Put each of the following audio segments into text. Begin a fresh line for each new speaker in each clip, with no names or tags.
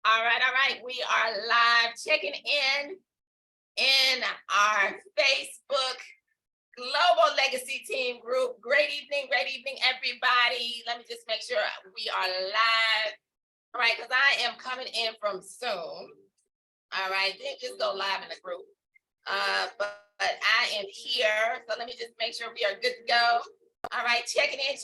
All right. We are live checking in our Facebook Global Legacy Team group. Great evening, everybody. Let me just make sure we are live. All right, because I am coming in from Zoom. All right, then just go live in the group. But I am here. So let me just make sure we are good to go. All right, checking in.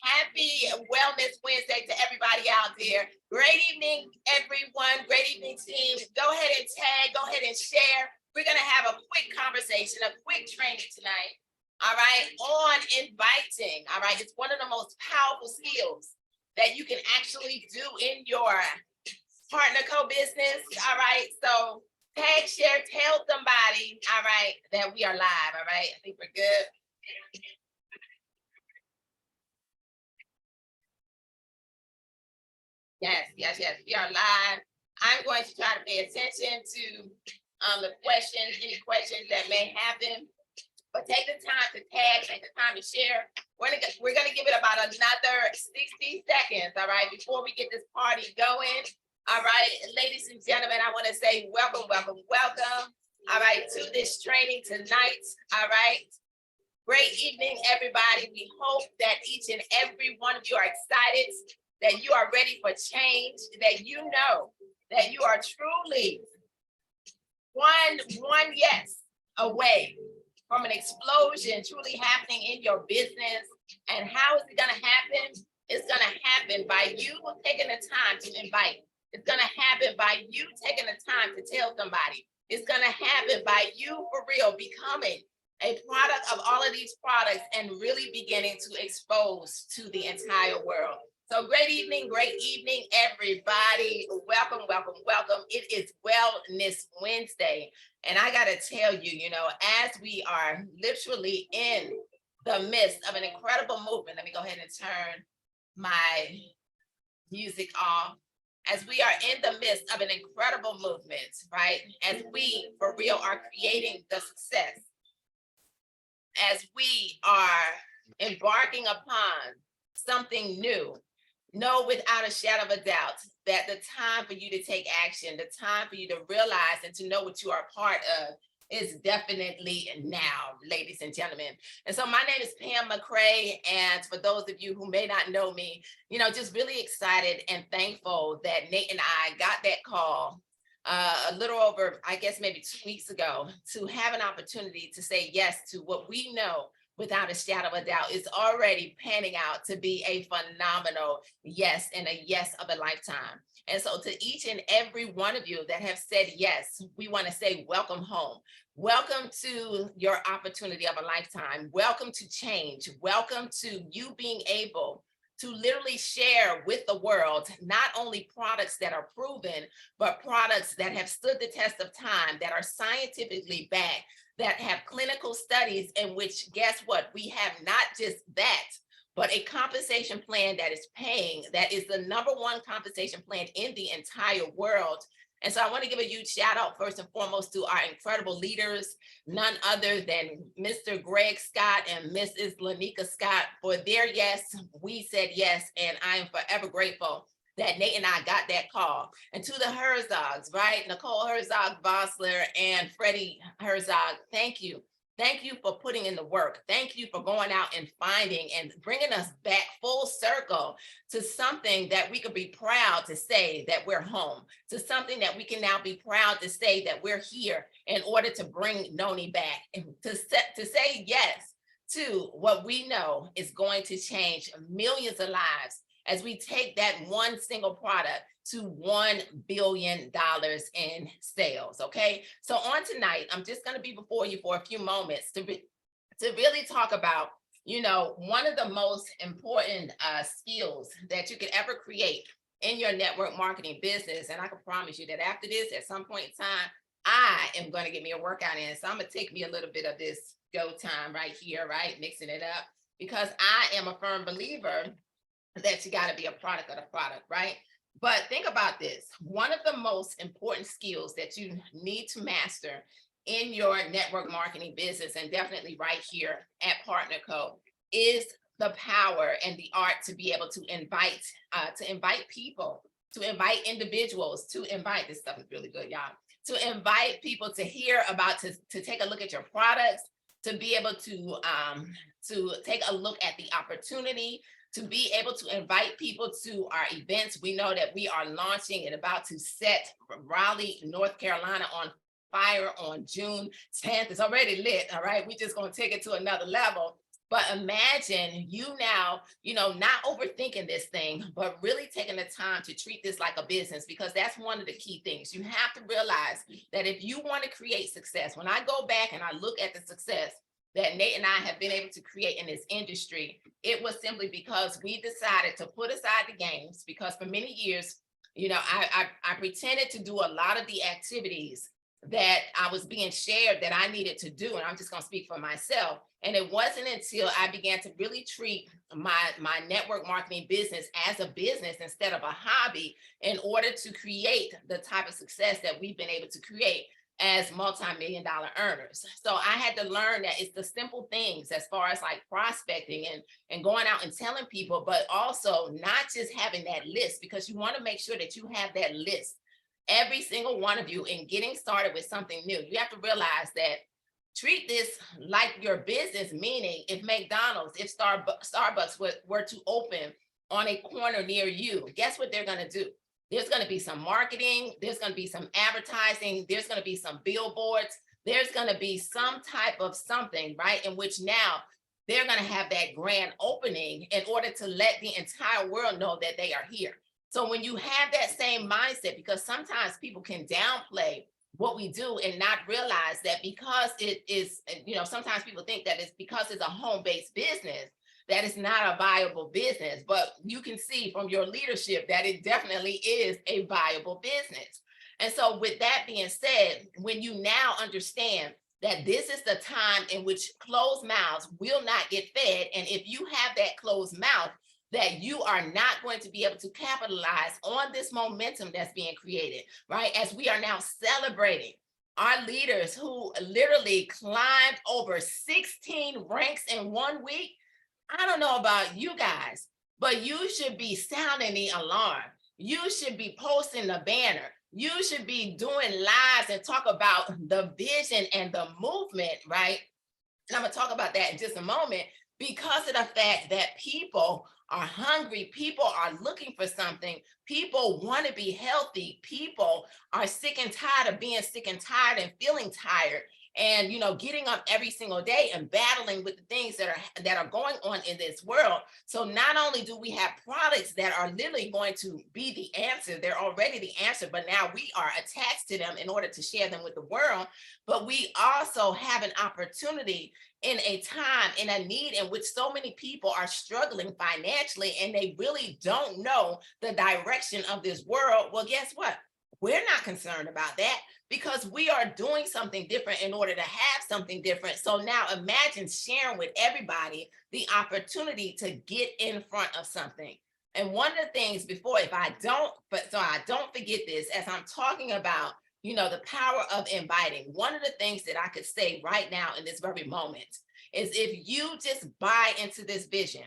Happy Wellness Wednesday to everybody out there. Great evening, everyone. Great evening, team. Go ahead and tag, go ahead and share. We're going to have a quick conversation, a quick training tonight. All right, on inviting. All right, it's one of the most powerful skills that you can actually do in your partner co-business. All right, so tag, share, tell somebody, all right, that we are live. All right, I think we're good. Yes, we are live. I'm going to try to pay attention to the questions, any questions that may happen. But take the time to tag, take the time to share. We're gonna give it about another 60 seconds, all right, before we get this party going. All right, ladies and gentlemen, I want to say welcome. All right, to this training tonight. All right. Great evening, everybody. We hope that each and every one of you are excited, that you are ready for change, that you know that you are truly one yes away from an explosion truly happening in your business. And how is it going to happen? It's going to happen by you taking the time to invite. It's going to happen by you taking the time to tell somebody. It's going to happen by you for real becoming a product of all of these products and really beginning to expose to the entire world. So great evening, everybody. Welcome. It is Wellness Wednesday. And I got to tell you, as we are literally in the midst of an incredible movement, let me go ahead and turn my music off. As we are in the midst of an incredible movement, right? As we, for real, are creating the success, as we are embarking upon something new, know without a shadow of a doubt that the time for you to take action, the time for you to realize and to know what you are a part of is definitely now, ladies and gentlemen. And so my name is Pam McCray. And for those of you who may not know me, just really excited and thankful that Nate and I got that call a little over, I guess, maybe 2 weeks ago to have an opportunity to say yes to what we know without a shadow of a doubt is already panning out to be a phenomenal yes and a yes of a lifetime. And so to each and every one of you that have said yes, we want to say welcome home. Welcome to your opportunity of a lifetime. Welcome to change. Welcome to you being able to literally share with the world not only products that are proven, but products that have stood the test of time, that are scientifically backed, that have clinical studies in which, guess what, we have not just that, but a compensation plan that is paying, that is the #1 compensation plan in the entire world. And so I want to give a huge shout out first and foremost to our incredible leaders, none other than Mr. Greg Scott and Mrs. Lanika Scott for their yes. We said yes, and I am forever grateful that Nate and I got that call. And to the Herzogs, right? Nicole Herzog Bossler and Freddie Herzog, thank you. Thank you for putting in the work. Thank you for going out and finding and bringing us back full circle to something that we could be proud to say that we're home, to something that we can now be proud to say that we're here in order to bring Noni back and to say yes to what we know is going to change millions of lives as we take that one single product to $1 billion in sales, okay? So on tonight, I'm just gonna be before you for a few moments to really talk about, one of the most important skills that you could ever create in your network marketing business. And I can promise you that after this, at some point in time, I am gonna get me a workout in. So I'm gonna take me a little bit of this go time right here, right? Mixing it up, because I am a firm believer that you gotta be a product of the product, right? But think about this. One of the most important skills that you need to master in your network marketing business, and definitely right here at Partner Co, is the power and the art to be able to invite people to invite individuals, to invite, this stuff is really good, y'all, to invite people to hear about, to take a look at your products, to be able to take a look at the opportunity, to be able to invite people to our events. We know that we are launching and about to set Raleigh, North Carolina on fire on June 10th. It's already lit, all right? We're just gonna take it to another level. But imagine you now, not overthinking this thing, but really taking the time to treat this like a business, because that's one of the key things. You have to realize that if you want to create success, when I go back and I look at the success that Nate and I have been able to create in this industry, it was simply because we decided to put aside the games, because for many years, I pretended to do a lot of the activities that I was being shared that I needed to do. And I'm just going to speak for myself. And it wasn't until I began to really treat my network marketing business as a business instead of a hobby, in order to create the type of success that we've been able to create as multi-million-dollar earners. So I had to learn that it's the simple things, as far as like prospecting and going out and telling people, but also not just having that list, because you want to make sure that you have that list, every single one of you, in getting started with something new. You have to realize that treat this like your business, meaning if McDonald's, if Starbucks were to open on a corner near you, guess what they're going to do? There's going to be some marketing, there's going to be some advertising, there's going to be some billboards, there's going to be some type of something, right? In which now they're going to have that grand opening in order to let the entire world know that they are here. So when you have that same mindset, because sometimes people can downplay what we do and not realize that because it is, sometimes people think that it's because it's a home-based business, that is not a viable business. But you can see from your leadership that it definitely is a viable business. And so with that being said, when you now understand that this is the time in which closed mouths will not get fed, and if you have that closed mouth, that you are not going to be able to capitalize on this momentum that's being created, right? As we are now celebrating our leaders who literally climbed over 16 ranks in 1 week. I don't know about you guys, but you should be sounding the alarm. You should be posting the banner. You should be doing lives and talk about the vision and the movement, right? And I'm gonna talk about that in just a moment, because of the fact that people are hungry, people are looking for something, people want to be healthy, people are sick and tired of being sick and tired and feeling tired, and getting up every single day and battling with the things that are going on in this world. So not only do we have products that are literally going to be the answer, they're already the answer, but now we are attached to them in order to share them with the world, but we also have an opportunity in a time, in a need in which so many people are struggling financially and they really don't know the direction of this world. Well, guess what? We're not concerned about that, because we are doing something different in order to have something different. So now imagine sharing with everybody the opportunity to get in front of something. And one of the things so I don't forget this, as I'm talking about the power of inviting, one of the things that I could say right now in this very moment is, if you just buy into this vision.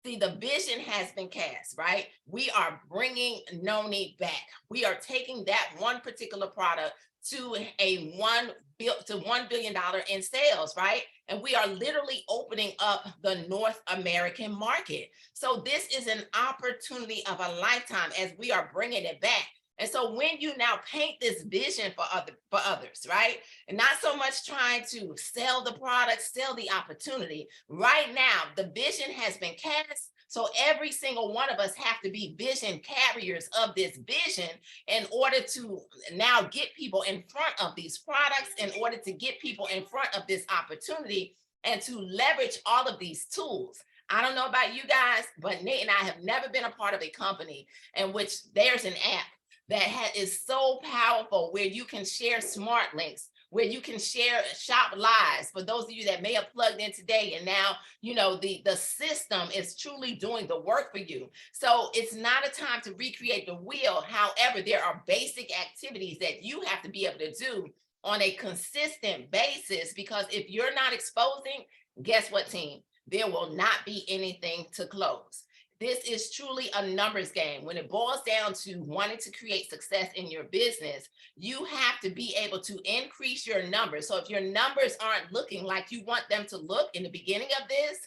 See, the vision has been cast, right? We are bringing Noni back. We are taking that one particular product to $1 billion in sales, right? And we are literally opening up the North American market. So this is an opportunity of a lifetime as we are bringing it back. And so when you now paint this vision for others, right? And not so much trying to sell the product, sell the opportunity. Right now, the vision has been cast. So every single one of us have to be vision carriers of this vision in order to now get people in front of these products, in order to get people in front of this opportunity, and to leverage all of these tools. I don't know about you guys, but Nate and I have never been a part of a company in which there's an app that is so powerful, where you can share smart links, where you can share shop lives for those of you that may have plugged in today, and now the system is truly doing the work for you. So it's not a time to recreate the wheel. However, there are basic activities that you have to be able to do on a consistent basis, because if you're not exposing, guess what, team? There will not be anything to close. this is truly a numbers game. When it boils down to wanting to create success in your business, you have to be able to increase your numbers. So if your numbers aren't looking like you want them to look in the beginning of this,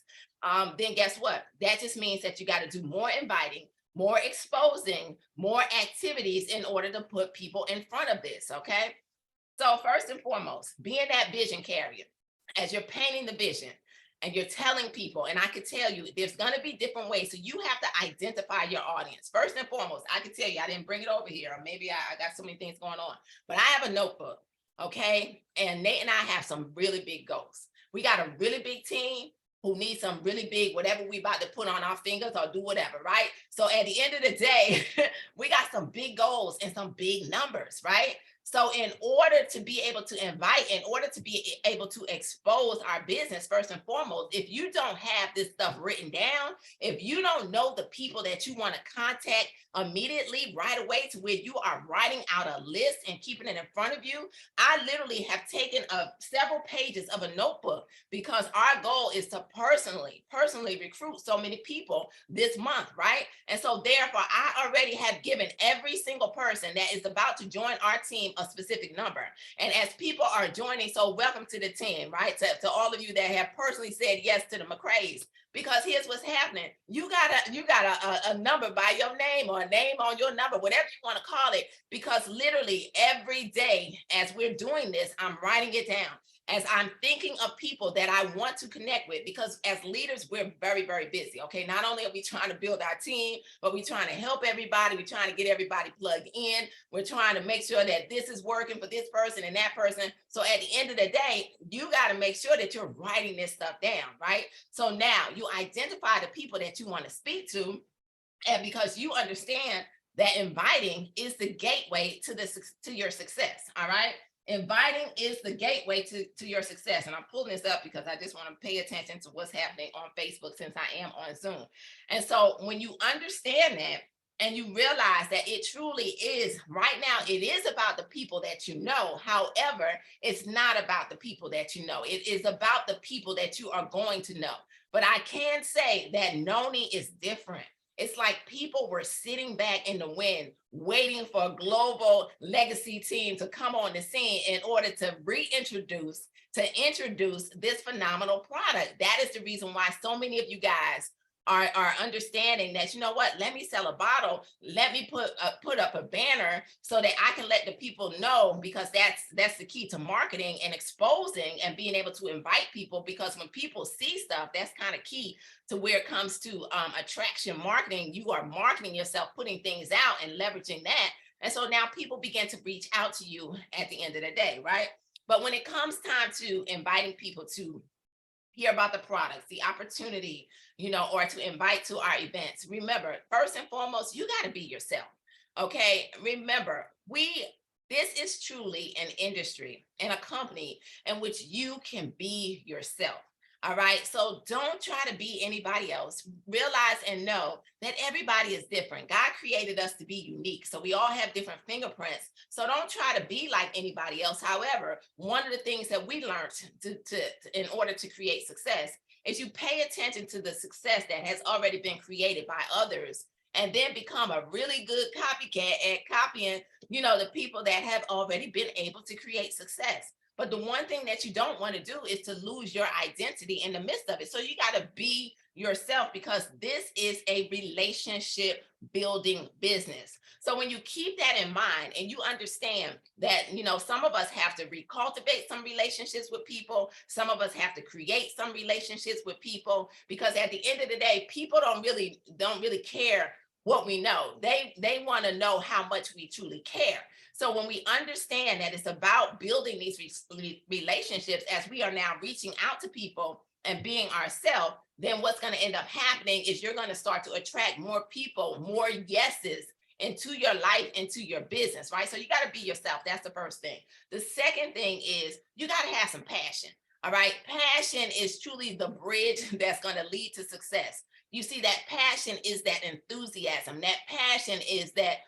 then guess what? That just means that you got to do more inviting, more exposing, more activities in order to put people in front of this. Okay. So first and foremost, being that vision carrier, as you're painting the vision and you're telling people, and I could tell you there's going to be different ways. So you have to identify your audience. First and foremost, I can tell you, I didn't bring it over here, or maybe I got so many things going on, but I have a notebook. Okay. And Nate and I have some really big goals. We got a really big team who needs some really big, whatever we about to put on our fingers or do whatever, right? So at the end of the day, we got some big goals and some big numbers, right? So in order to be able to invite, in order to be able to expose our business, first and foremost, if you don't have this stuff written down, if you don't know the people that you want to contact immediately right away to where you are writing out a list and keeping it in front of you, I literally have taken several pages of a notebook because our goal is to personally recruit so many people this month, right? And so therefore, I already have given every single person that is about to join our team a specific number. And as people are joining, so welcome to the team, right? To all of you that have personally said yes to the McCrays, because here's what's happening. You got a number by your name or a name on your number, whatever you want to call it, because literally every day as we're doing this, I'm writing it down. As I'm thinking of people that I want to connect with, because as leaders, we're very, very busy. Okay. Not only are we trying to build our team, but we're trying to help everybody. We're trying to get everybody plugged in. We're trying to make sure that this is working for this person and that person. So at the end of the day, you got to make sure that you're writing this stuff down, right? So now you identify the people that you want to speak to. And because you understand that inviting is the gateway to your success. All right. Inviting is the gateway to your success. And I'm pulling this up because I just want to pay attention to what's happening on Facebook since I am on Zoom. And so when you understand that and you realize that it truly is right now, it is about the people that you know. However, it's not about the people that you know. It is about the people that you are going to know. But I can say that Noni is different. It's like people were sitting back in the wind, waiting for a global legacy team to come on the scene in order to introduce this phenomenal product. That is the reason why so many of you guys are understanding that, you know what, let me sell a bottle, let me put up a banner so that I can let the people know, because that's the key to marketing and exposing and being able to invite people. Because when people see stuff, that's kind of key to where it comes to attraction marketing. You are marketing yourself, putting things out and leveraging that. And so now people begin to reach out to you at the end of the day, right? But when it comes time to inviting people to hear about the products, the opportunity, or to invite to our events, remember, first and foremost, you got to be yourself. Okay. Remember, this is truly an industry and a company in which you can be yourself. All right. So don't try to be anybody else. Realize and know that everybody is different. God created us to be unique. So we all have different fingerprints. So don't try to be like anybody else. However, one of the things that we learned in order to create success is you pay attention to the success that has already been created by others, and then become a really good copycat at copying, the people that have already been able to create success. But the one thing that you don't want to do is to lose your identity in the midst of it. So you got to be yourself, because this is a relationship building business. So when you keep that in mind and you understand that, some of us have to recultivate some relationships with people, some of us have to create some relationships with people, because at the end of the day, people don't really care what we know. They want to know how much we truly care. So when we understand that it's about building these relationships, as we are now reaching out to people and being ourselves, then what's going to end up happening is you're going to start to attract more people, more yeses into your life, into your business, right? So you got to be yourself. That's the first thing. The second thing is you got to have some passion. All right. Passion is truly the bridge that's going to lead to success. You see, that passion is that enthusiasm. That passion is that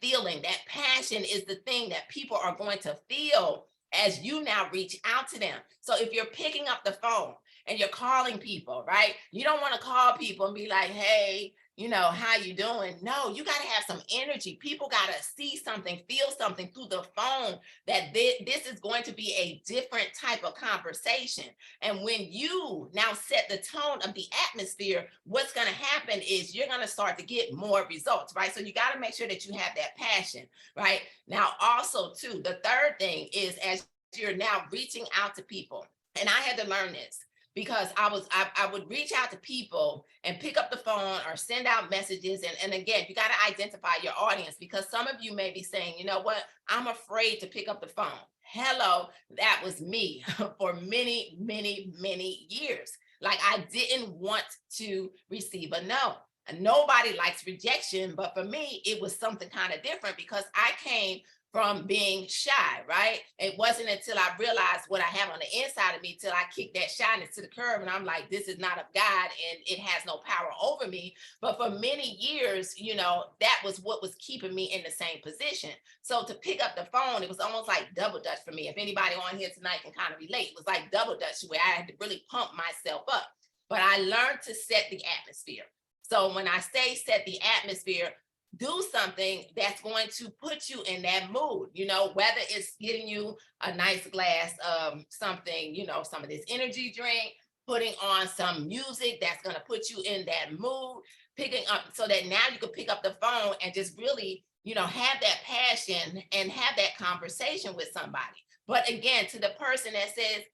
feeling. That passion is the thing that people are going to feel as you now reach out to them. So if you're picking up the phone and you're calling people, right? You don't want to call people and be like, hey, how you doing? No, you got to have some energy. People got to see something, feel something through the phone that this is going to be a different type of conversation. And when you now set the tone of the atmosphere, what's going to happen is you're going to start to get more results, right? So you got to make sure that you have that passion, right? Now, also, too, the third thing is as you're now reaching out to people, and I had to learn this because I would reach out to people and pick up the phone or send out messages. And again, you got to identify your audience because some of you may be saying, you know what, I'm afraid to pick up the phone. Hello, that was me for many, many, many years. Like I didn't want to receive a no. And nobody likes rejection, but for me, it was something kind of different because I came from being shy, right? It wasn't until I realized what I have on the inside of me till I kicked that shyness to the curb and I'm like, this is not of God and it has no power over me. But for many years, that was what was keeping me in the same position. So to pick up the phone, it was almost like double dutch for me. If anybody on here tonight can kind of relate, it was like double dutch where I had to really pump myself up. But I learned to set the atmosphere. So when I say set the atmosphere, do something that's going to put you in that mood, whether it's getting you a nice glass of something, some of this energy drink, putting on some music that's going to put you in that mood, picking up so that now you can pick up the phone and just really, have that passion and have that conversation with somebody. But again, to the person that says,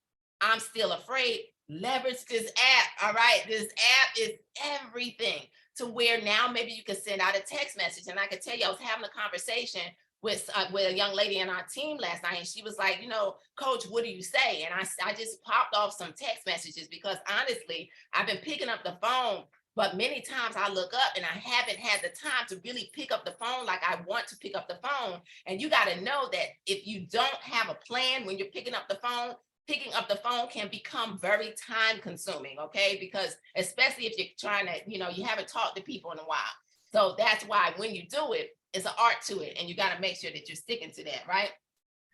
I'm still afraid, leverage this app. All right. This app is everything to where now maybe you can send out a text message. And I can tell you, I was having a conversation with a young lady on our team last night. And she was like, coach, what do you say? And I just popped off some text messages because honestly, I've been picking up the phone, but many times I look up and I haven't had the time to really pick up the phone like I want to pick up the phone. And you got to know that if you don't have a plan when you're picking up the phone, picking up the phone can become very time consuming, okay? Because especially if you're trying to, you haven't talked to people in a while. So that's why when you do it, it's an art to it. And you got to make sure that you're sticking to that, right?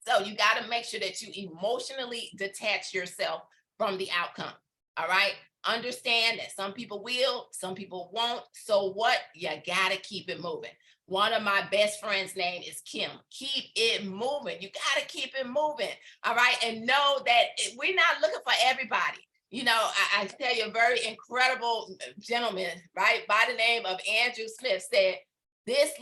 So you got to make sure that you emotionally detach yourself from the outcome, all right? Understand that some people will, some people won't. So what? You got to keep it moving. One of my best friends' name is Kim. Keep it moving. You got to keep it moving. All right. And know that we're not looking for everybody. I tell you, a very incredible gentleman, right, by the name of Andrew Smith said, this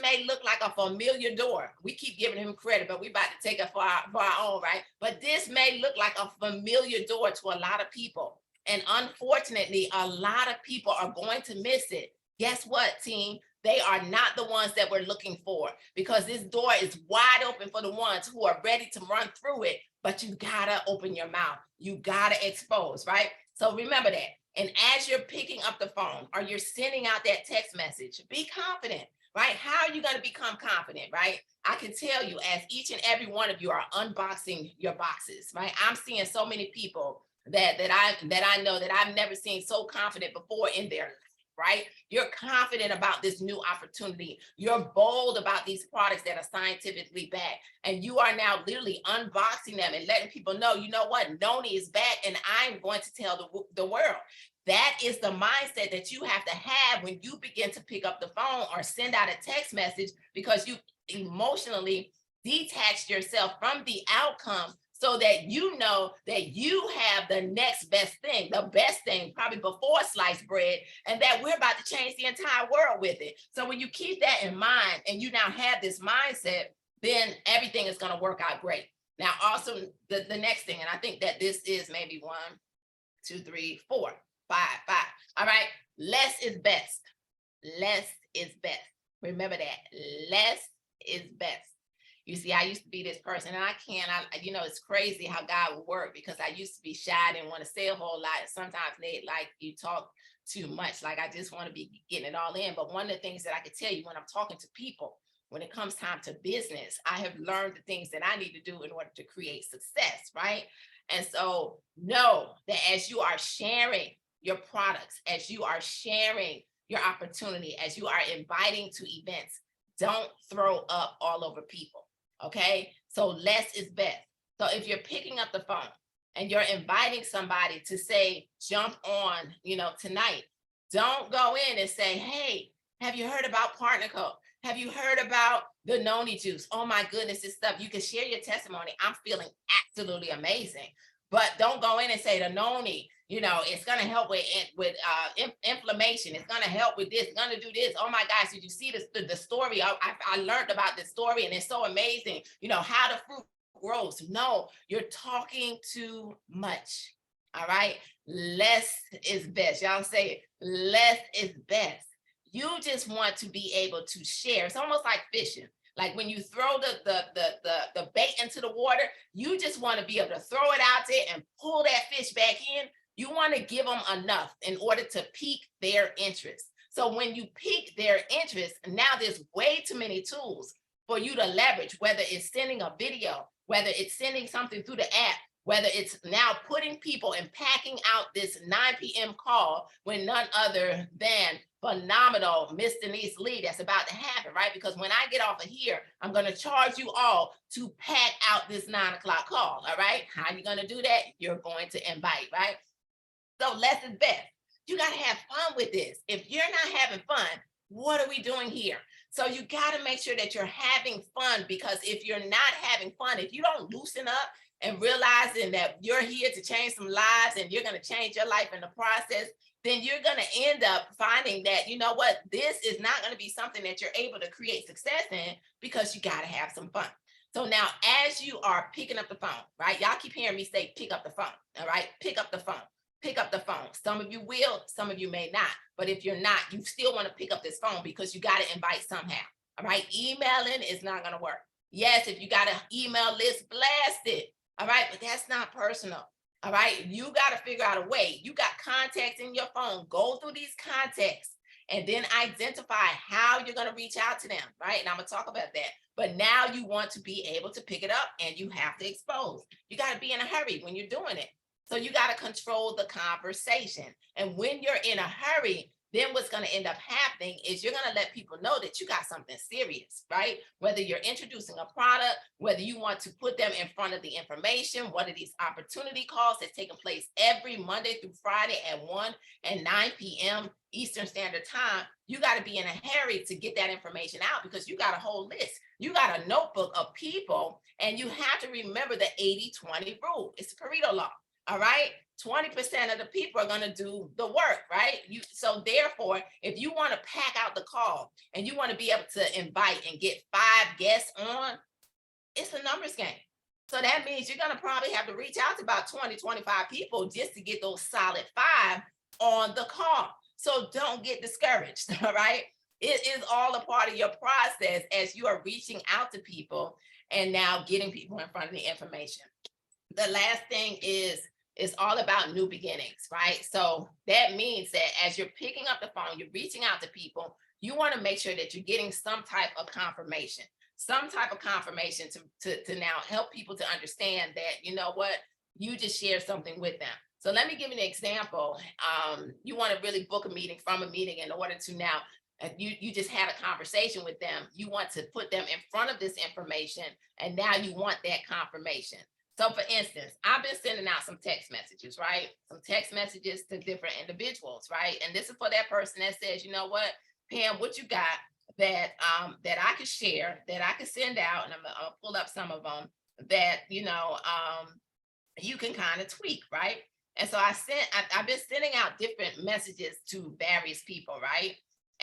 may look like a familiar door. We keep giving him credit, but we about to take it for our own, right? But this may look like a familiar door to a lot of people. And unfortunately, a lot of people are going to miss it. Guess what, team? They are not the ones that we're looking for because this door is wide open for the ones who are ready to run through it, but you gotta open your mouth. You gotta expose, right? So remember that. And as you're picking up the phone or you're sending out that text message, be confident, right? How are you gonna become confident, right? I can tell you as each and every one of you are unboxing your boxes, right? I'm seeing so many people that I know that I've never seen so confident before in their life. Right? You're confident about this new opportunity. You're bold about these products that are scientifically backed. And you are now literally unboxing them and letting people know, you know what, Noni is back and I'm going to tell the world. That is the mindset that you have to have when you begin to pick up the phone or send out a text message because you emotionally detached yourself from the outcome so that you know that you have the next best thing, the best thing, probably before sliced bread, and that we're about to change the entire world with it. So when you keep that in mind and you now have this mindset, then everything is going to work out great. Now, also the next thing, and I think that this is maybe 1, 2, 3, 4, 5. All right. Less is best. Less is best. Remember that. Less is best. You see, I used to be this person and it's crazy how God would work because I used to be shy, I didn't want to say a whole lot. Sometimes they like you talk too much. Like I just want to be getting it all in. But one of the things that I could tell you when I'm talking to people, when it comes time to business, I have learned the things that I need to do in order to create success, right? And so know that as you are sharing your products, as you are sharing your opportunity, as you are inviting to events, don't throw up all over people. Okay, so less is best. So if you're picking up the phone and you're inviting somebody to say, jump on, tonight, Don't go in and say, hey, have you heard about Partner Code? Have you heard about the Noni juice? Oh my goodness, this stuff. You can share your testimony. I'm feeling absolutely amazing. But don't go in and say the Noni, it's gonna help with inflammation. It's gonna help with this. It's gonna do this. Oh my gosh, did you see the story? I learned about this story, and it's so amazing. How the fruit grows. No, you're talking too much. All right, less is best. Y'all say it. Less is best. You just want to be able to share. It's almost like fishing. Like when you throw the bait into the water, you just want to be able to throw it out there and pull that fish back in. You want to give them enough in order to pique their interest. So when you pique their interest, now there's way too many tools for you to leverage, whether it's sending a video, whether it's sending something through the app, whether it's now putting people and packing out this 9 p.m. call when none other than phenomenal Miss Denise Lee that's about to happen, right? Because when I get off of here, I'm going to charge you all to pack out this 9 o'clock call, all right? How are you going to do that? You're going to invite, right? So less is best. You got to have fun with this. If you're not having fun, what are we doing here? So you got to make sure that you're having fun, because if you're not having fun, if you don't loosen up and realizing that you're here to change some lives and you're going to change your life in the process, then you're going to end up finding that, you know what, this is not going to be something that you're able to create success in, because you got to have some fun. So now, as you are picking up the phone, right? Y'all keep hearing me say, pick up the phone, all right? Pick up the phone. Pick up the phone. Some of you will, some of you may not. But if you're not, you still want to pick up this phone, because you got to invite somehow. All right. Emailing is not going to work. Yes, if you got an email list, blast it. All right. But that's not personal. All right. You got to figure out a way. You got contacts in your phone. Go through these contacts and then identify how you're going to reach out to them. Right. And I'm going to talk about that. But now you want to be able to pick it up, and you have to expose. You got to be in a hurry when you're doing it. So you got to control the conversation. And when you're in a hurry, then what's going to end up happening is you're going to let people know that you got something serious, right? Whether you're introducing a product, whether you want to put them in front of the information, what are these opportunity calls that's taking place every Monday through Friday at 1 and 9 p.m. Eastern Standard Time. You got to be in a hurry to get that information out, because you got a whole list. You got a notebook of people, and you have to remember the 80-20 rule. It's the Pareto law. All right. 20% of the people are going to do the work, right? So therefore, if you want to pack out the call and you want to be able to invite and get 5 guests on, it's a numbers game. So that means you're going to probably have to reach out to about 20, 25 people just to get those solid 5 on the call. So don't get discouraged. All right. It is all a part of your process as you are reaching out to people and now getting people in front of the information. The last thing is, it's all about new beginnings, right? So that means that as you're picking up the phone, you're reaching out to people, you want to make sure that you're getting some type of confirmation to now help people to understand that, you know what, you just shared something with them. So let me give you an example. You want to really book a meeting from a meeting in order to now, you just had a conversation with them. You want to put them in front of this information, and now you want that confirmation. So for instance, I've been sending out some text messages, right? Some text messages to different individuals, right? And this is for that person that says, you know what, Pam, what you got that that I could share, that I could send out, and I'm gonna pull up some of them that, you can kind of tweak, right? And so I've been sending out different messages to various people, right?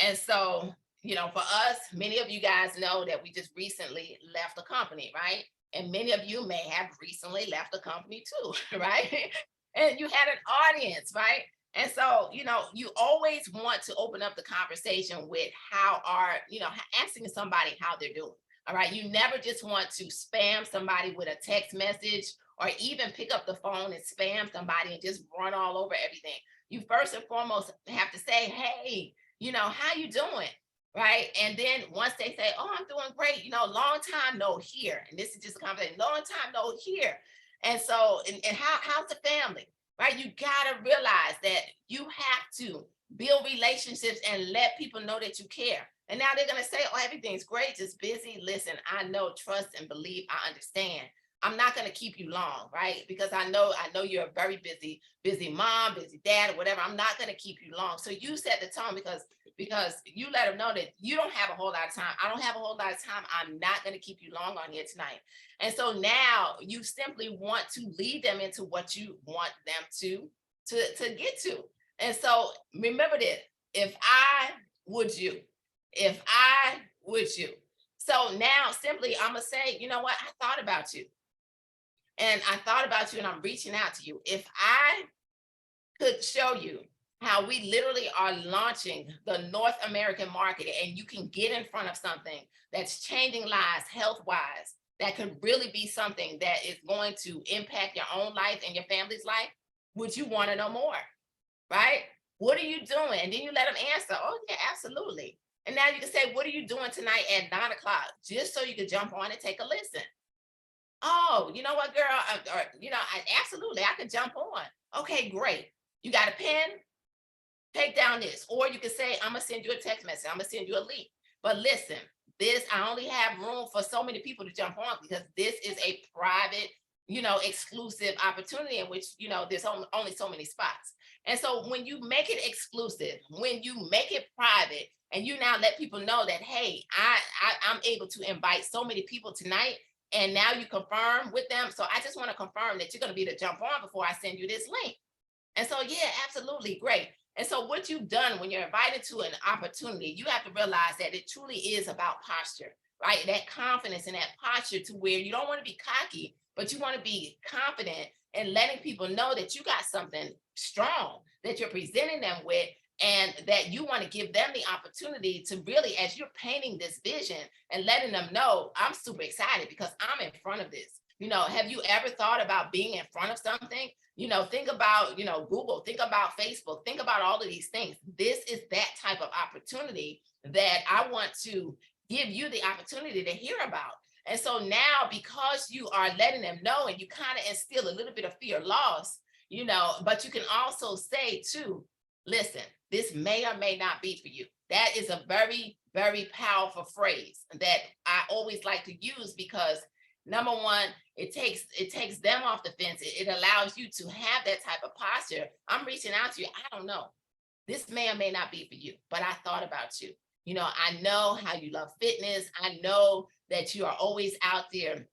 And so, for us, many of you guys know that we just recently left the company, right? And many of you may have recently left the company too, right? And you had an audience, right? And so, you always want to open up the conversation with asking somebody how they're doing. All right. You never just want to spam somebody with a text message, or even pick up the phone and spam somebody and just run all over everything. You first and foremost have to say, hey, how you doing? Right. And then once they say, oh, I'm doing great, long time no here. And this is just a conversation, long time no here. And so, and how's the family? Right. You got to realize that you have to build relationships and let people know that you care. And now they're going to say, oh, everything's great, just busy. Listen, I know, trust, and believe, I understand. I'm not going to keep you long, right? Because I know you're a very busy mom, busy dad, or whatever. I'm not going to keep you long. So you set the tone because you let them know that you don't have a whole lot of time. I don't have a whole lot of time. I'm not going to keep you long on here tonight. And so now you simply want to lead them into what you want them to get to. And so remember this: if I would you, if I would you. So now simply I'm gonna say, you know what? I thought about you. And I thought about you and I'm reaching out to you. If I could show you how we literally are launching the North American market and you can get in front of something that's changing lives health wise, that could really be something that is going to impact your own life and your family's life, would you want to know more? Right? What are you doing? And then you let them answer, oh, yeah, absolutely. And now you can say, what are you doing tonight at 9 o'clock? Just so you can jump on and take a listen. Oh, you know what, girl? Absolutely, I could jump on. Okay, great. You got a pen? Take down this. Or you can say, I'm going to send you a text message. I'm going to send you a link. But listen, I only have room for so many people to jump on because this is a private, exclusive opportunity in which, there's only so many spots. And so when you make it exclusive, when you make it private, and you now let people know that, hey, I'm able to invite so many people tonight, and now you confirm with them. So I just want to confirm that you're going to be the jump on before I send you this link. And so, yeah, absolutely great. And so what you've done when you're invited to an opportunity, you have to realize that it truly is about posture, right? That confidence and that posture to where you don't want to be cocky, but you want to be confident and letting people know that you got something strong that you're presenting them with, and that you want to give them the opportunity to really, as you're painting this vision and letting them know, I'm super excited because I'm in front of this. Have you ever thought about being in front of something? Think about, Google, think about Facebook, think about all of these things. This is that type of opportunity that I want to give you the opportunity to hear about. And so now, because you are letting them know and you kind of instill a little bit of fear of loss, but you can also say too, listen, this may or may not be for you. That is a very, very powerful phrase that I always like to use because number one, it takes them off the fence. It allows you to have that type of posture. I'm reaching out to you. I don't know. This may or may not be for you, but I thought about you. I know how you love fitness. I know that you are always out there,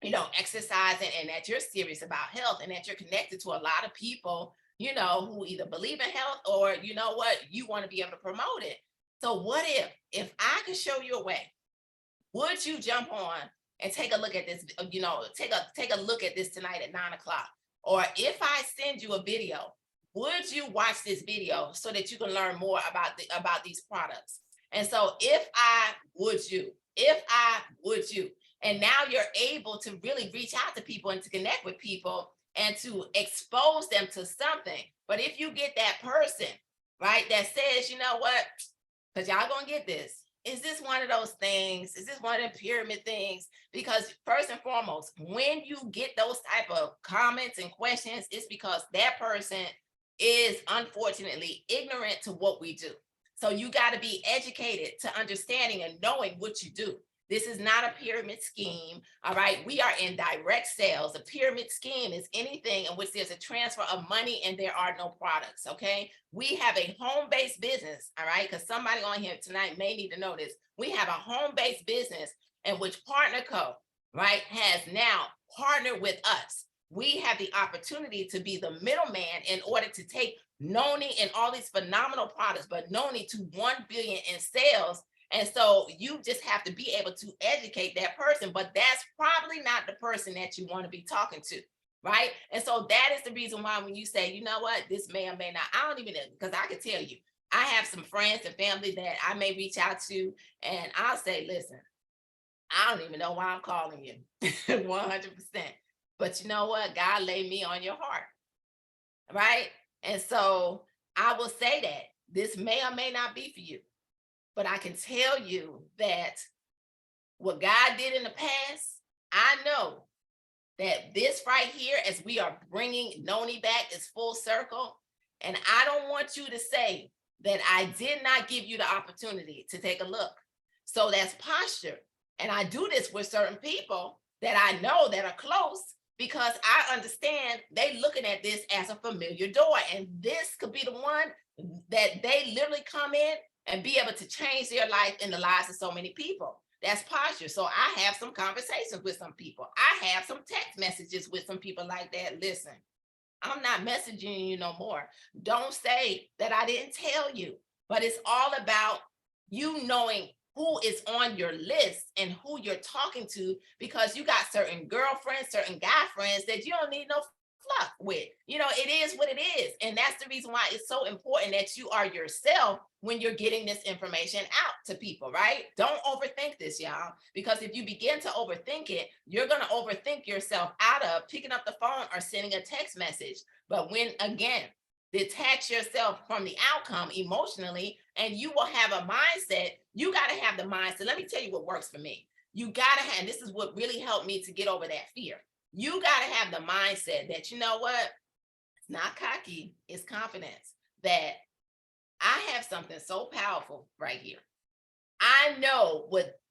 exercising, and that you're serious about health, and that you're connected to a lot of people, who either believe in health or, you want to be able to promote it. So what if I could show you a way, would you jump on and take a look at this, take a look at this tonight at 9 o'clock? Or if I send you a video, would you watch this video so that you can learn more about these products? And so if I would you, and now you're able to really reach out to people and to connect with people and to expose them to something. But if you get that person, right, that says, you know what, because y'all gonna get this. Is this one of those things? Is this one of the pyramid things? Because first and foremost, when you get those type of comments and questions, it's because that person is unfortunately ignorant to what we do. So you got to be educated to understanding and knowing what you do. This is not a pyramid scheme. All right. We are in direct sales. A pyramid scheme is anything in which there's a transfer of money and there are no products. Okay. We have a home-based business. All right. Because somebody on here tonight may need to know this. We have a home-based business in which Partner Co. right, has now partnered with us. We have the opportunity to be the middleman in order to take Noni and all these phenomenal products, but Noni to 1 billion in sales. And so you just have to be able to educate that person, but that's probably not the person that you want to be talking to, right? And so that is the reason why when you say, you know what, this may or may not, I don't even know, because I can tell you, I have some friends and family that I may reach out to, and I'll say, listen, I don't even know why I'm calling you, 100%. But you know what? God laid me on your heart, right? And so I will say that this may or may not be for you, but I can tell you that what God did in the past, I know that this right here, as we are bringing Noni back, is full circle. And I don't want you to say that I did not give you the opportunity to take a look. So that's posture. And I do this with certain people that I know that are close, because I understand they looking at this as a familiar door. And this could be the one that they literally come in and be able to change their life and the lives of so many people. That's posture. So I have some conversations with some people. I have some text messages with some people like that. Listen, I'm not messaging you no more. Don't say that I didn't tell you, but it's all about you knowing who is on your list and who you're talking to, because you got certain girlfriends, certain guy friends that you don't need no fluff with. It is what it is. And that's the reason why it's so important that you are yourself when you're getting this information out to people, right? Don't overthink this, y'all, because if you begin to overthink it, you're going to overthink yourself out of picking up the phone or sending a text message. But when, again, detach yourself from the outcome emotionally, and you will have a mindset. You got to have the mindset. Let me tell you what works for me. You got to have, this is what really helped me to get over that fear. You got to have the mindset that, you know what? It's not cocky, it's confidence, that I have something so powerful right here. I know what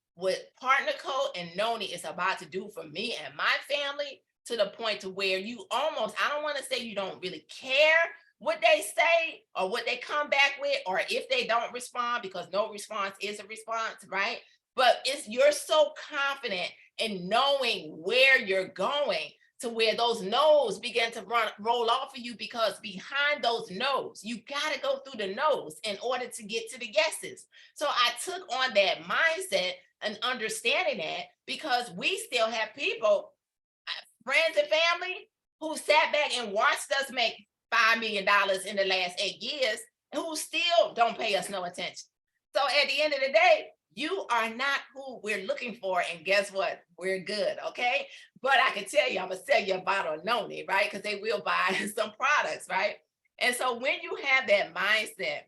Partner Code and Noni is about to do for me and my family, to the point to where you almost, I don't want to say you don't really care what they say or what they come back with, or if they don't respond, because no response is a response, right? But you're so confident in knowing where you're going, to where those no's begin to roll off of you, because behind those no's, you got to go through the no's in order to get to the yeses. So I took on that mindset and understanding that, because we still have people, friends and family, who sat back and watched us make $5 million in the last 8 years, and who still don't pay us no attention. So at the end of the day, you are not who we're looking for. And guess what? We're good, okay? But I can tell you, I'm gonna sell you a bottle of Noni, right? Because they will buy some products, right? And so when you have that mindset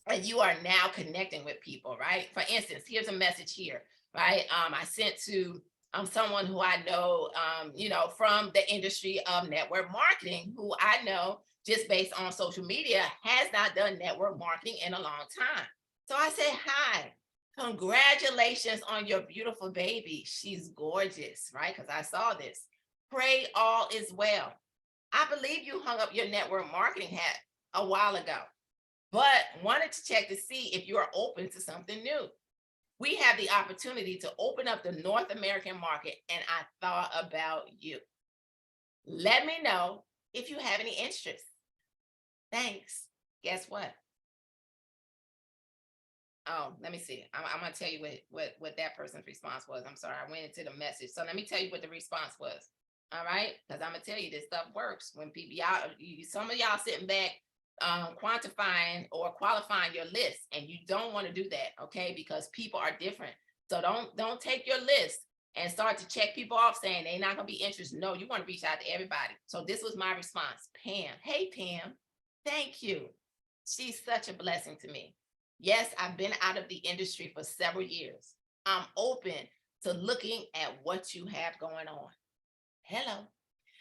and you are now connecting with people, right? For instance, here's a message here, right? I sent to someone who I know, from the industry of network marketing, who I know just based on social media has not done network marketing in a long time. So I said, hi, congratulations on your beautiful baby. She's gorgeous, right? Because I saw this. Pray all is well. I believe you hung up your network marketing hat a while ago, but wanted to check to see if you are open to something new. We have the opportunity to open up the North American market, and I thought about you. Let me know if you have any interest. Thanks. Guess what? Oh, let me see. I'm gonna tell you what that person's response was. I'm sorry, I went into the message. So let me tell you what the response was. All right, because I'm gonna tell you this stuff works when people, some of y'all sitting back quantifying or qualifying your list, and you don't want to do that, okay? Because people are different. So don't take your list and start to check people off saying they're not gonna be interested. No, you want to reach out to everybody. So this was my response. Pam, hey Pam, thank you. She's such a blessing to me. Yes, I've been out of the industry for several years. I'm open to looking at what you have going on. Hello.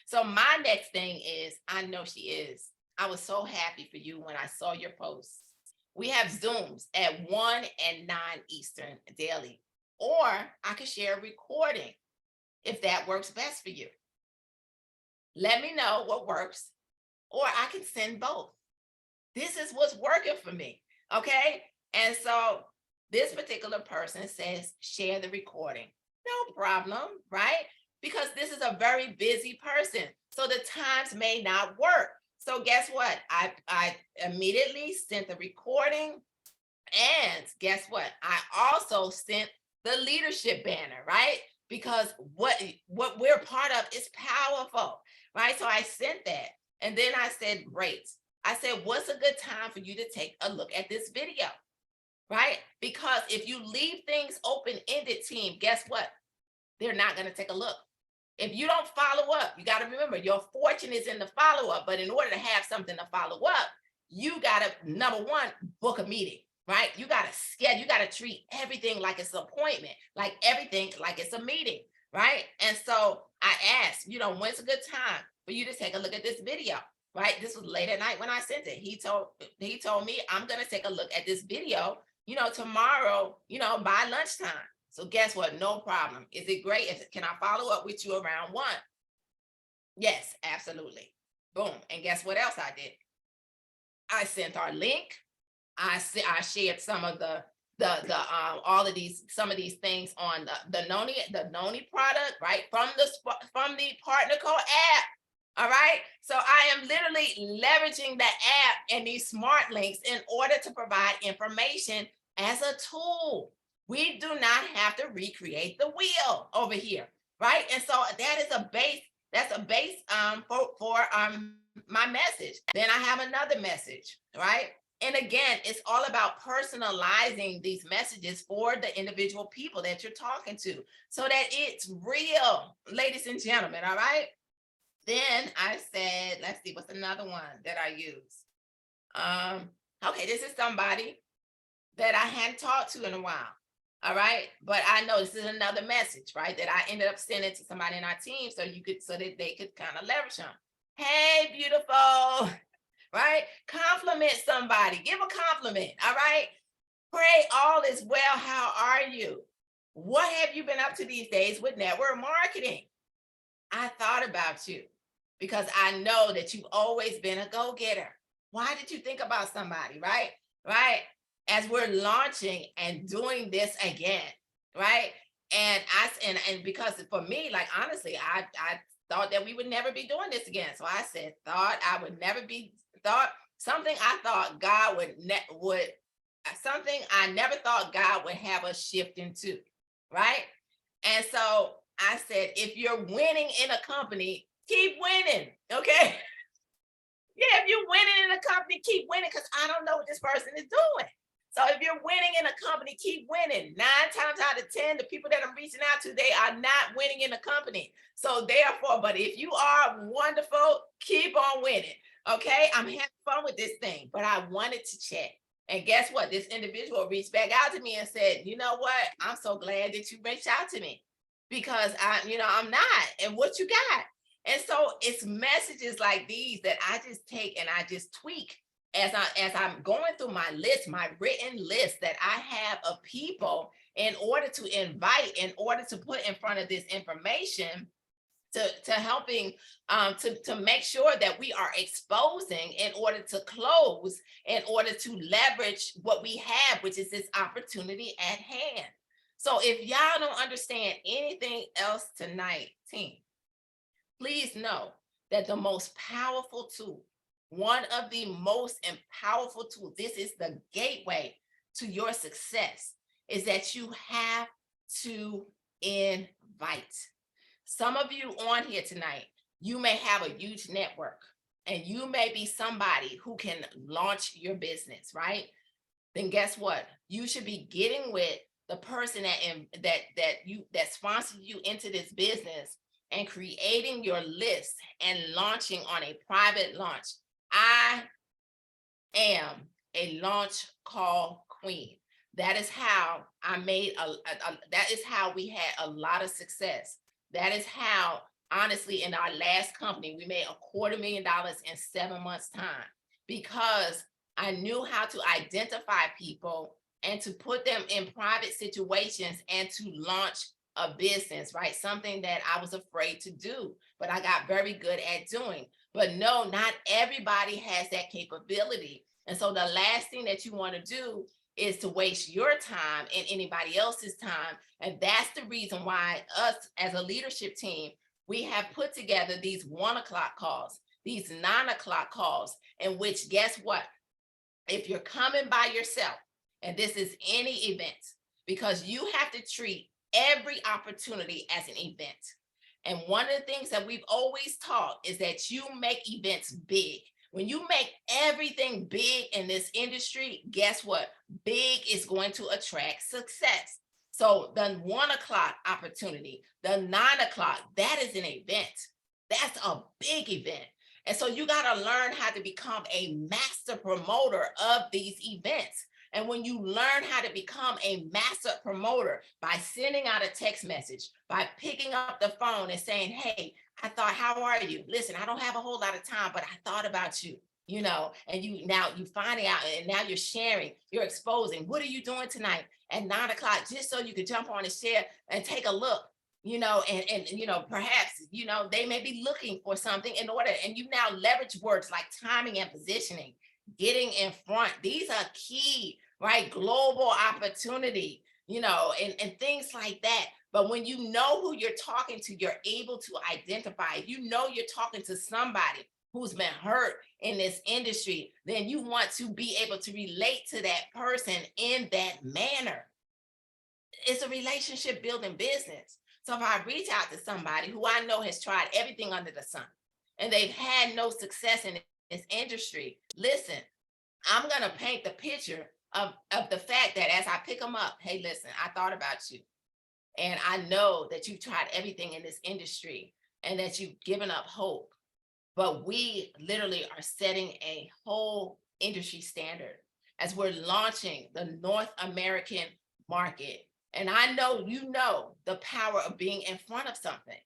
So my next thing is, I know she is. I was so happy for you when I saw your post. We have Zooms at 1 and 9 Eastern daily, or I could share a recording if that works best for you. Let me know what works, or I can send both. This is what's working for me, okay? And so this particular person says, share the recording. No problem, right? Because this is a very busy person, so the times may not work. So guess what? I immediately sent the recording, and guess what? I also sent the leadership banner, right? Because what we're part of is powerful, right? So I sent that, and then I said, great. I said, what's a good time for you to take a look at this video, right? Because if you leave things open-ended, team, guess what? They're not going to take a look. If you don't follow up, you got to remember your fortune is in the follow-up. But in order to have something to follow up, you got to, number one, book a meeting, right? You got to schedule, you got to treat everything like it's an appointment, like everything like it's a meeting, right? And so I asked, when's a good time for you to take a look at this video, right? This was late at night when I sent it. He told me, I'm going to take a look at this video, tomorrow, by lunchtime. So guess what? No problem. Is it great? Can I follow up with you around 1? Yes, absolutely. Boom. And guess what else I did? I sent our link. I shared some of the all of these some of these things on the Noni product, right? From the partner code app. All right. So I am literally leveraging the app and these smart links in order to provide information as a tool. We do not have to recreate the wheel over here, right? And so that's a base for my message. Then I have another message, right? And again, it's all about personalizing these messages for the individual people that you're talking to so that it's real, ladies and gentlemen. All right. Then I said, let's see, what's another one that I use? Okay, this is somebody that I hadn't talked to in a while. All right. But I know this is another message, right? That I ended up sending to somebody in our team so that they could kind of leverage them. Hey, beautiful. Right? Compliment somebody. Give a compliment. All right. Pray all is well. How are you? What have you been up to these days with network marketing? I thought about you because I know that you've always been a go-getter. Why did you think about somebody? Right? Right. As we're launching and doing this again, right? And because for me, like honestly, I thought that we would never be doing this again. So I said, thought I would never be something I thought God would something I never thought God would have us shift into, right? And so I said, if you're winning in a company, keep winning, okay? Yeah, if you're winning in a company, keep winning because I don't know what this person is doing. So if you're winning in a company, keep winning. 9 times out of 10, the people that I'm reaching out to, they are not winning in a company. So therefore, but if you are wonderful, keep on winning. Okay, I'm having fun with this thing, but I wanted to check. And guess what? This individual reached back out to me and said, you know what? I'm so glad that you reached out to me because I'm not. And what you got? And so it's messages like these that I just take and I just tweak as I'm going through my list, my written list that I have of people in order to invite, in order to put in front of this information to helping to make sure that we are exposing in order to close, in order to leverage what we have, which is this opportunity at hand. So if y'all don't understand anything else tonight, team, please know that the most powerful tool, one of the most powerful tools, this is the gateway to your success, is that you have to invite. Some of you on here tonight, you may have a huge network and you may be somebody who can launch your business, right? Then guess what? You should be getting with the person that sponsored you into this business and creating your list and launching on a private launch. I am a launch call queen. That is how I made that is how we had a lot of success. That is how, honestly, in our last company, we made $250,000 in 7 months' time because I knew how to identify people and to put them in private situations and to launch a business, right? Something that I was afraid to do, but I got very good at doing. But no, not everybody has that capability. And so the last thing that you want to do is to waste your time and anybody else's time. And that's the reason why us as a leadership team, we have put together these 1 o'clock calls, these 9 o'clock calls, in which, guess what? If you're coming by yourself, and this is any event, because you have to treat every opportunity as an event. And one of the things that we've always taught is that you make events big. When you make everything big in this industry, guess what? Big is going to attract success. So the 1 o'clock opportunity, the 9 o'clock, that is an event. That's a big event. And so you got to learn how to become a master promoter of these events. And when you learn how to become a master promoter by sending out a text message, by picking up the phone and saying, hey, I thought, how are you? Listen, I don't have a whole lot of time, but I thought about you. and you finding out, and now you're sharing, you're exposing. What are you doing tonight at 9 o'clock? Just so you can jump on and share and take a look, and perhaps, they may be looking for something in order, and you now leverage words like timing and positioning, getting in front. These are key, right? Global opportunity, and things like that. But when you know who you're talking to, you're able to identify. If you know you're talking to somebody who's been hurt in this industry, then you want to be able to relate to that person in that manner. It's a relationship building business. So if I reach out to somebody who I know has tried everything under the sun and they've had no success in this industry, listen, I'm going to paint the picture of the fact that as I pick them up, hey, listen, I thought about you. And I know that you've tried everything in this industry and that you've given up hope. But we literally are setting a whole industry standard as we're launching the North American market. And I know the power of being in front of something.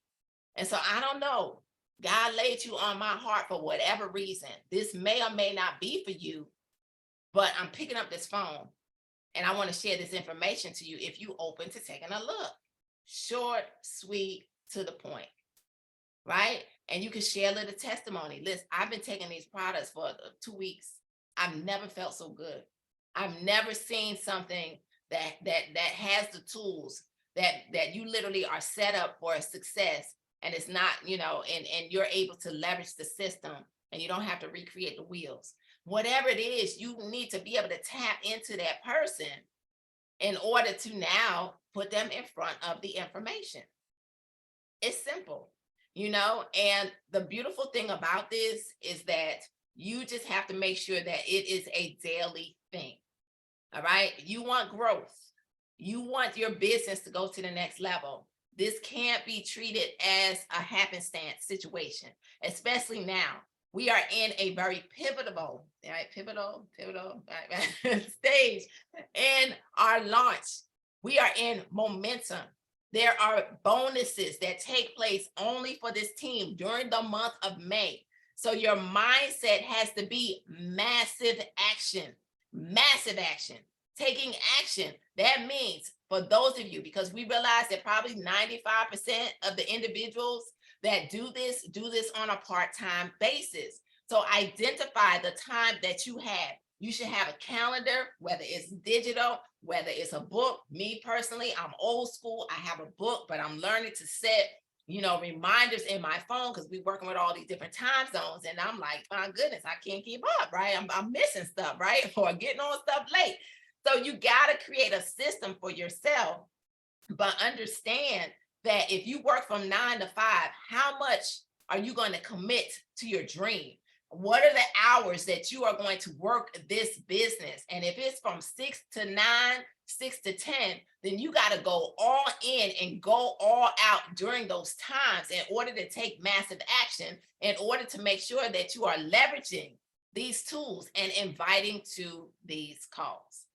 And so I don't know, God laid you on my heart for whatever reason. This may or may not be for you, but I'm picking up this phone and I want to share this information to you if you open to taking a look. Short, sweet, to the point, right? And you can share a little testimony. Listen, I've been taking these products for 2 weeks. I've never felt so good. I've never seen something that has the tools that you literally are set up for success, and it's not, and you're able to leverage the system and you don't have to recreate the wheels. Whatever it is, you need to be able to tap into that person in order to now put them in front of the information. It's simple, and the beautiful thing about this is that you just have to make sure that it is a daily thing. All right. You want growth. You want your business to go to the next level. This can't be treated as a happenstance situation, especially now. We are in a very pivotal stage in our launch. We are in momentum. There are bonuses that take place only for this team during the month of May. So your mindset has to be massive action, taking action. That means for those of you, because we realize that probably 95% of the individuals that do this on a part-time basis. So identify the time that you have. You should have a calendar, whether it's digital, whether it's a book. Me personally, I'm old school. I have a book, but I'm learning to set, reminders in my phone because we're working with all these different time zones. And I'm like, my goodness, I can't keep up, right? I'm missing stuff, right? Or getting on stuff late. So you got to create a system for yourself, but understand that if you work from 9 to 5, how much are you going to commit to your dream? What are the hours that you are going to work this business? And if it's from 6 to 9, 6 to 10, then you got to go all in and go all out during those times in order to take massive action, in order to make sure that you are leveraging these tools and inviting to these calls.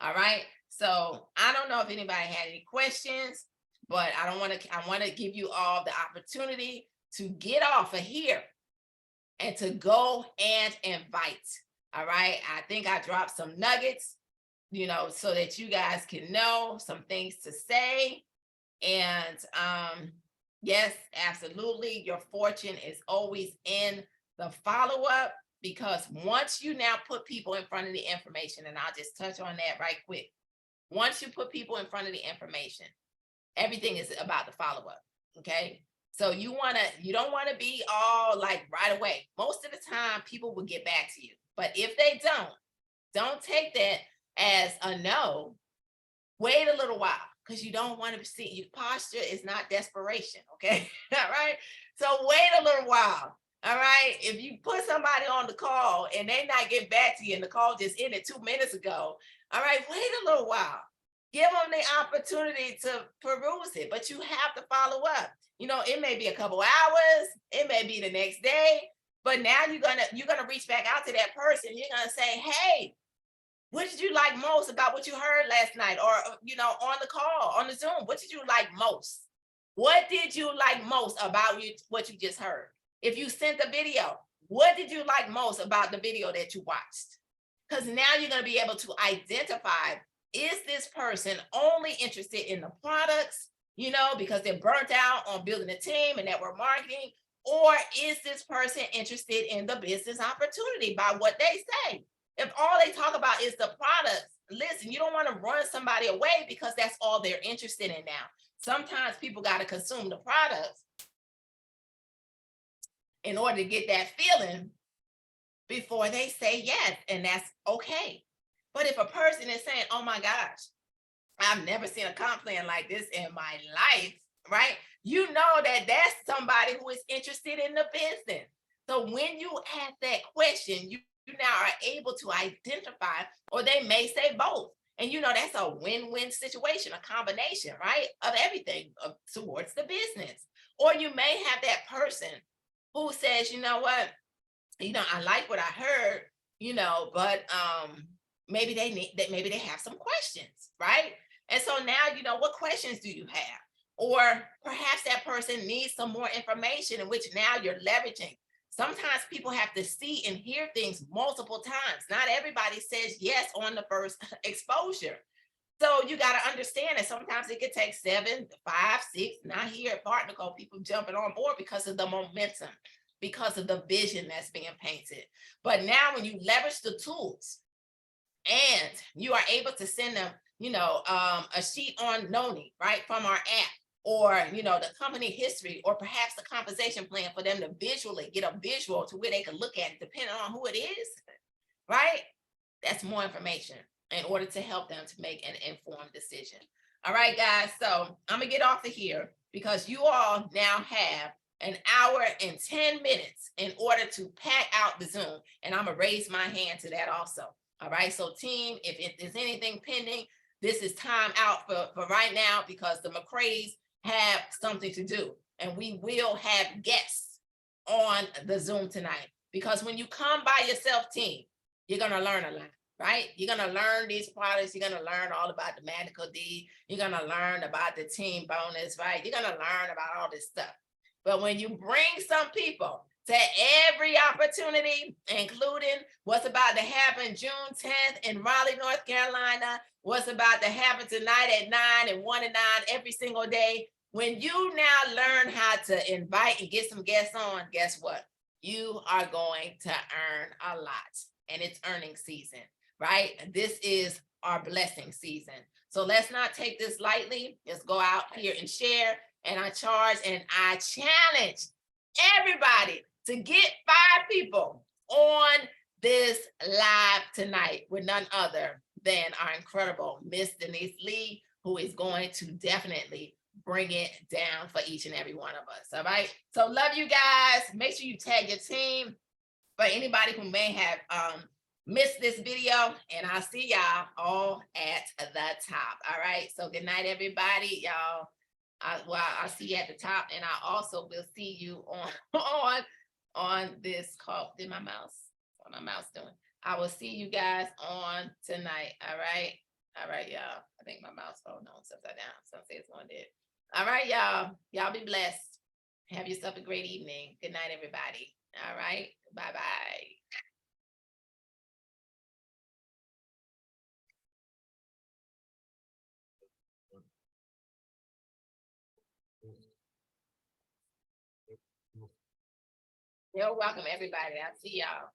All right. So I don't know if anybody had any questions, but I want to give you all the opportunity to get off of here and to go and invite. All right. I think I dropped some nuggets, so that you guys can know some things to say. And yes, absolutely. Your fortune is always in the follow-up, because once you now put people in front of the information, and I'll just touch on that right quick. Once you put people in front of the information, everything is about the follow-up. Okay. So you don't want to be all like right away. Most of the time people will get back to you, but if they don't take that as a no. Wait a little while, because you don't want to see, your posture is not desperation. Okay. All right. So wait a little while. All right. If you put somebody on the call and they not get back to you and the call just ended 2 minutes ago, all right, wait a little while. Give them the opportunity to peruse it, but you have to follow up. It may be a couple hours, it may be the next day, but now you're gonna reach back out to that person. You're gonna say, hey, what did you like most about what you heard last night, or on the call, on the Zoom? What did you like most? What did you like most about what you just heard? If you sent a video, What did you like most about the video that you watched? Because now you're going to be able to identify, is this person only interested in the products, you know, because they're burnt out on building a team and network marketing, or is this person interested in the business opportunity by what they say? If all they talk about is the products, listen, you don't want to run somebody away because that's all they're interested in now. Sometimes people got to consume the products in order to get that feeling before they say yes, and that's okay. But if a person is saying, oh my gosh, I've never seen a comp plan like this in my life, right? You know that that's somebody who is interested in the business. So when you ask that question, you now are able to identify, or they may say both. And you know, that's a win-win situation, a combination, right? Of everything towards the business. Or you may have that person who says, you know what, I like what I heard, but maybe they need that, maybe they have some questions, right? And so now, what questions do you have? Or perhaps that person needs some more information in which now you're leveraging. Sometimes people have to see and hear things multiple times. Not everybody says yes on the first exposure. So you got to understand that sometimes it could take 7, 5, 6, not here at Partner Code, people jumping on board because of the momentum, because of the vision that's being painted. But now when you leverage the tools and you are able to send them, a sheet on Noni, right, from our app, or, the company history, or perhaps the compensation plan for them to visually get a visual to where they can look at it, depending on who it is, right? That's more information in order to help them to make an informed decision. All right, guys, so I'm gonna get off of here because you all now have an hour and 10 minutes in order to pack out the Zoom. And I'm gonna raise my hand to that also. All right, so team, if there's anything pending, this is time out for right now because the McCrae's have something to do. And we will have guests on the Zoom tonight. Because when you come by yourself, team, you're gonna learn a lot, right? You're gonna learn these products. You're gonna learn all about the Medical D. You're gonna learn about the team bonus, right? You're gonna learn about all this stuff. But when you bring some people to every opportunity, including what's about to happen June 10th in Raleigh, North Carolina, what's about to happen tonight at 9 and 1 and 9 every single day, when you now learn how to invite and get some guests on, guess what? You are going to earn a lot, and it's earning season, right? This is our blessing season. So let's not take this lightly. Let's go out here and share. And I charge and I challenge everybody to get 5 people on this live tonight with none other than our incredible Miss Denise Lee, who is going to definitely bring it down for each and every one of us. All right. So love you guys. Make sure you tag your team. For anybody who may have missed this video, and I'll see y'all all at the top. All right. So good night, everybody. Y'all. I'll see you at the top, and I also will see you on this call. Did my mouse? What my mouse doing? I will see you guys on tonight. All right. All right, y'all. I think my mouse phone on upside down. Some say it's one did. All right, y'all. Y'all be blessed. Have yourself a great evening. Good night, everybody. All right. Bye-bye. You're welcome, everybody. I'll see y'all.